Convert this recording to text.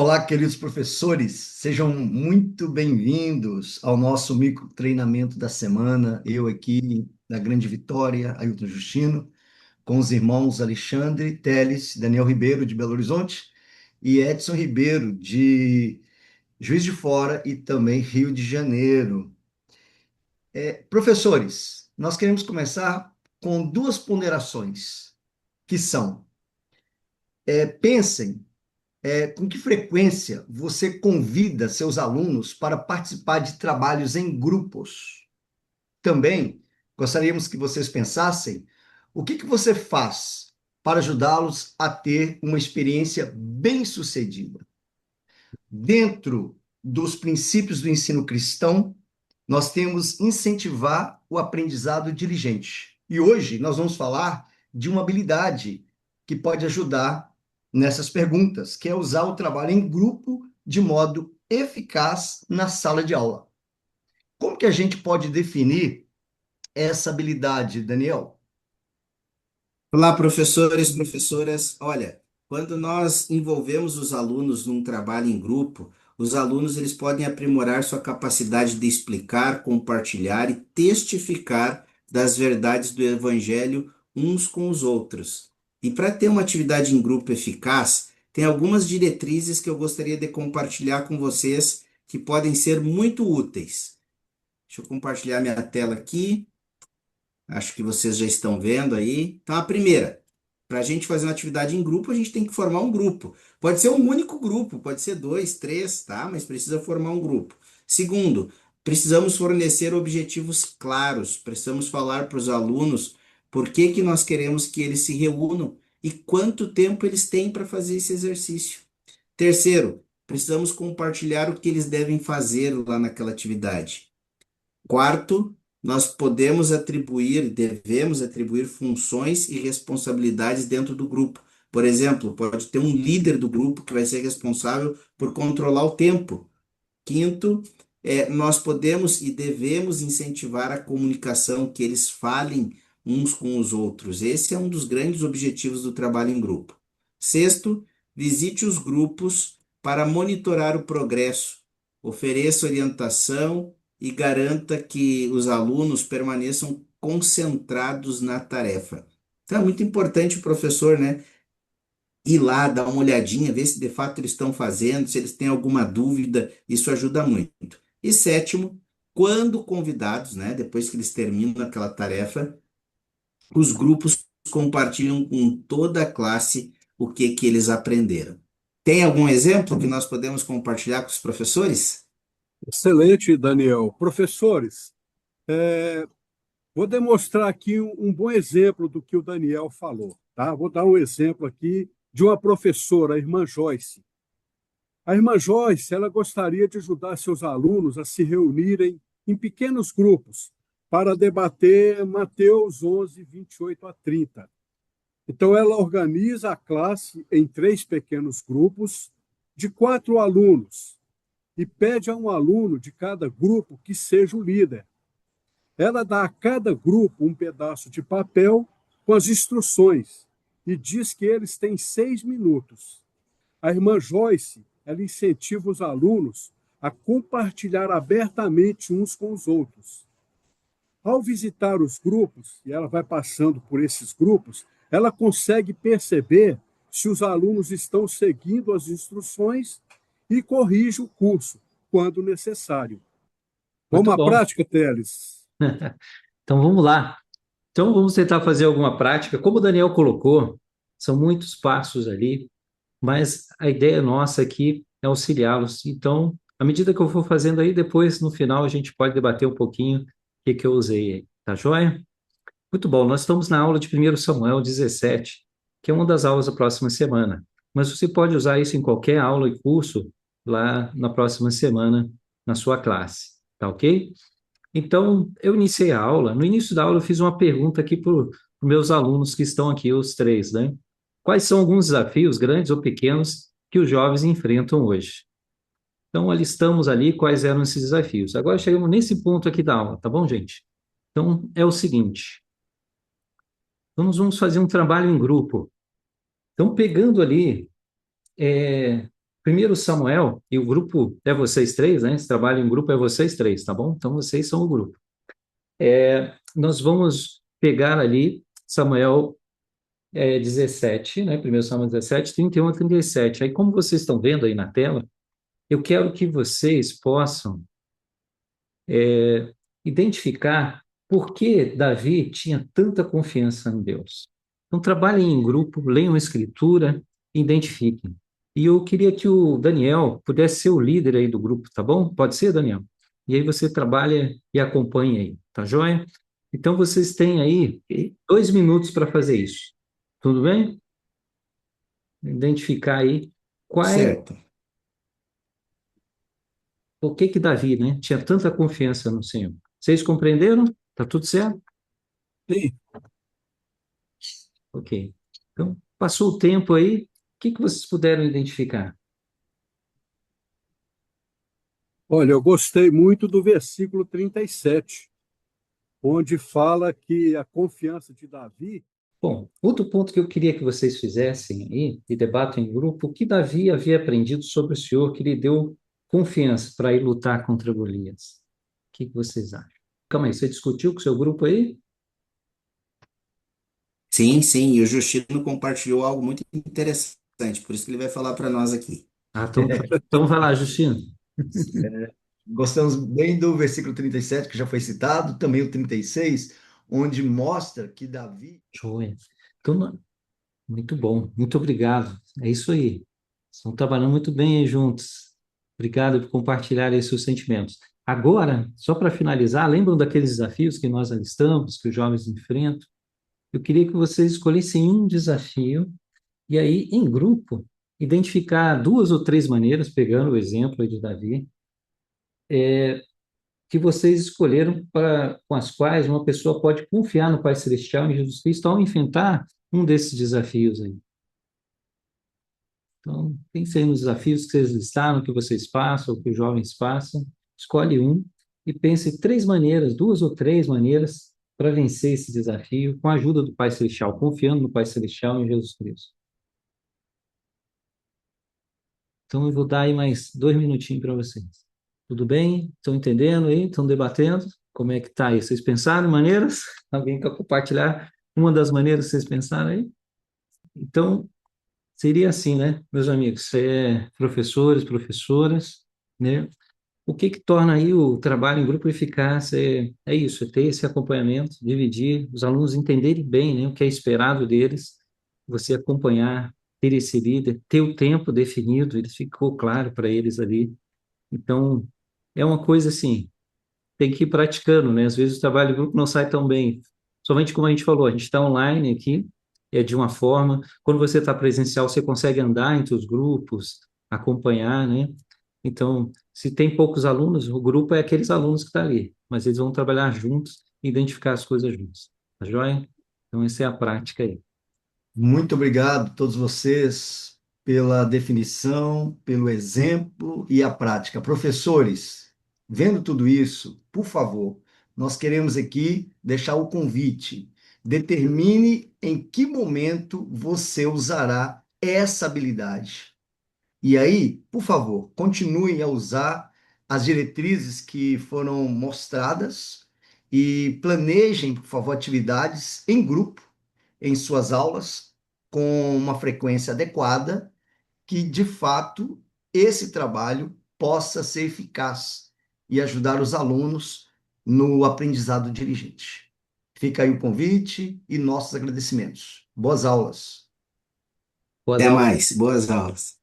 Olá, queridos professores, sejam muito bem-vindos ao nosso micro treinamento da semana. Eu aqui da Grande Vitória, Ailton Justino, com os irmãos Alexandre Teles, Daniel Ribeiro, de Belo Horizonte, e Edson Ribeiro, de Juiz de Fora e também Rio de Janeiro. Professores, nós queremos começar com duas ponderações, que são, pensem. Com que frequência você convida seus alunos para participar de trabalhos em grupos? Também gostaríamos que vocês pensassem o que você faz para ajudá-los a ter uma experiência bem-sucedida. Dentro dos princípios do ensino cristão, nós temos incentivar o aprendizado diligente. E hoje nós vamos falar de uma habilidade que pode ajudar nessas perguntas, que é usar o trabalho em grupo de modo eficaz na sala de aula. Como que a gente pode definir essa habilidade, Daniel? Olá, professores, professoras. Olha, quando nós envolvemos os alunos num trabalho em grupo, os alunos eles podem aprimorar sua capacidade de explicar, compartilhar e testificar das verdades do Evangelho uns com os outros. E para ter uma atividade em grupo eficaz, tem algumas diretrizes que eu gostaria de compartilhar com vocês que podem ser muito úteis. Deixa eu compartilhar minha tela aqui. Acho que vocês já estão vendo aí. Então, a primeira, para a gente fazer uma atividade em grupo, a gente tem que formar um grupo. Pode ser um único grupo, pode ser dois, três, tá? Mas precisa formar um grupo. Segundo, precisamos fornecer objetivos claros. Precisamos falar para os alunos por que que nós queremos que eles se reúnam e quanto tempo eles têm para fazer esse exercício. Terceiro, precisamos compartilhar o que eles devem fazer lá naquela atividade. Quarto, nós podemos atribuir, devemos atribuir funções e responsabilidades dentro do grupo. Por exemplo, pode ter um líder do grupo que vai ser responsável por controlar o tempo. Quinto, nós podemos e devemos incentivar a comunicação, que eles falem uns com os outros. Esse é um dos grandes objetivos do trabalho em grupo. Sexto, visite os grupos para monitorar o progresso, ofereça orientação e garanta que os alunos permaneçam concentrados na tarefa. Então é muito importante o professor, né, ir lá, dar uma olhadinha, ver se de fato eles estão fazendo, se eles têm alguma dúvida, isso ajuda muito. E sétimo, quando convidados, né, depois que eles terminam aquela tarefa, os grupos compartilham com toda a classe o que que eles aprenderam. Tem algum exemplo que nós podemos compartilhar com os professores? Excelente, Daniel. Professores, vou demonstrar aqui um bom exemplo do que o Daniel falou, tá? Vou dar um exemplo aqui de uma professora, a irmã Joyce. A irmã Joyce, ela gostaria de ajudar seus alunos a se reunirem em pequenos grupos para debater Mateus 11, 28 a 30. Então, ela organiza a classe em três pequenos grupos de 4 alunos e pede a um aluno de cada grupo que seja o líder. Ela dá a cada grupo um pedaço de papel com as instruções e diz que eles têm 6 minutos. A irmã Joyce, ela incentiva os alunos a compartilhar abertamente uns com os outros. Ao visitar os grupos, e ela vai passando por esses grupos, ela consegue perceber se os alunos estão seguindo as instruções e corrige o curso, quando necessário. Muito Vamos à bom. prática, Teles. Então vamos lá. Então vamos tentar fazer alguma prática. Como o Daniel colocou, são muitos passos ali, mas a ideia nossa aqui é auxiliá-los. Então, à medida que eu for fazendo aí, depois no final a gente pode debater um pouquinho o que que eu usei aí. Tá joia? Muito bom. Nós estamos na aula de 1 Samuel 17, que é uma das aulas da próxima semana. Mas você pode usar isso em qualquer aula e curso lá na próxima semana na sua classe. Tá ok? Então, eu iniciei a aula. No início da aula, eu fiz uma pergunta aqui para os meus alunos que estão aqui, os três, né? Quais são alguns desafios, grandes ou pequenos, que os jovens enfrentam hoje? Então, alistamos ali quais eram esses desafios. Agora chegamos nesse ponto aqui da aula, tá bom, gente? Então, é o seguinte: vamos fazer um trabalho em grupo. Então, pegando ali Primeiro Samuel, e o grupo é vocês três, né? Esse trabalho em grupo é vocês três, tá bom? Então vocês são o grupo. Nós vamos pegar ali Samuel 17, né? Primeiro Samuel 17, 31 a 37. Aí, como vocês estão vendo aí na tela, eu quero que vocês possam identificar por que Davi tinha tanta confiança em Deus. Então, trabalhem em grupo, leiam a Escritura, identifiquem. E eu queria que o Daniel pudesse ser o líder aí do grupo, tá bom? Pode ser, Daniel? E aí você trabalha e acompanha aí, tá joia? Então, vocês têm aí 2 minutos para fazer isso. Tudo bem? Identificar aí Certo. por que Davi, né, tinha tanta confiança no Senhor. Vocês compreenderam? Tá tudo certo? Sim. Ok. Então, passou o tempo aí, o que vocês puderam identificar? Olha, eu gostei muito do versículo 37, onde fala que a confiança de Davi. Bom, outro ponto que eu queria que vocês fizessem aí, e debatam em grupo, o que Davi havia aprendido sobre o Senhor que lhe deu confiança para ir lutar contra Golias. O que vocês acham? Calma aí, você discutiu com o seu grupo aí? Sim, sim, e o Justino compartilhou algo muito interessante, por isso que ele vai falar para nós aqui. Ah, então vai lá, Justino. Gostamos bem do versículo 37, que já foi citado, também o 36, onde mostra que Davi. Joia. Então, muito bom, muito obrigado. É isso aí. Estão trabalhando muito bem aí juntos. Obrigado por compartilhar aí seus sentimentos. Agora, só para finalizar, lembram daqueles desafios que nós alistamos, que os jovens enfrentam? Eu queria que vocês escolhessem um desafio e aí, em grupo, identificar 2 ou 3 maneiras, pegando o exemplo aí de Davi, que vocês escolheram com as quais uma pessoa pode confiar no Pai Celestial, em Jesus Cristo, ao enfrentar um desses desafios aí. Então, pensem nos desafios que vocês listaram, que vocês passam, que os jovens passam, escolhe um e pense 3 maneiras, 2 ou 3 maneiras para vencer esse desafio com a ajuda do Pai Celestial, confiando no Pai Celestial em Jesus Cristo. Então, eu vou dar aí mais 2 minutinhos para vocês. Tudo bem? Estão entendendo aí? Estão debatendo? Como é que está aí? Vocês pensaram em maneiras? Alguém quer compartilhar uma das maneiras que vocês pensaram aí? Então, seria assim, né, meus amigos? Professores, professoras, né? O que torna aí o trabalho em grupo eficaz é isso, é ter esse acompanhamento, dividir, os alunos entenderem bem, né, o que é esperado deles, você acompanhar, ter esse líder, ter o tempo definido, ele ficou claro para eles ali. Então, é uma coisa assim, tem que ir praticando, né? Às vezes o trabalho em grupo não sai tão bem. Somente como a gente falou, a gente está online aqui, é de uma forma. Quando você está presencial, você consegue andar entre os grupos, acompanhar, né? Então, se tem poucos alunos, o grupo é aqueles alunos que estão ali, mas eles vão trabalhar juntos e identificar as coisas juntos. Tá joia? Então, essa é a prática aí. Muito obrigado a todos vocês pela definição, pelo exemplo e a prática. Professores, vendo tudo isso, por favor, nós queremos aqui deixar o convite. Determine em que momento você usará essa habilidade. E aí, por favor, continue a usar as diretrizes que foram mostradas e planejem, por favor, atividades em grupo em suas aulas com uma frequência adequada, que de fato esse trabalho possa ser eficaz e ajudar os alunos no aprendizado diligente. Fica aí o convite e nossos agradecimentos. Boas aulas. Boas Até aulas. mais, boas aulas.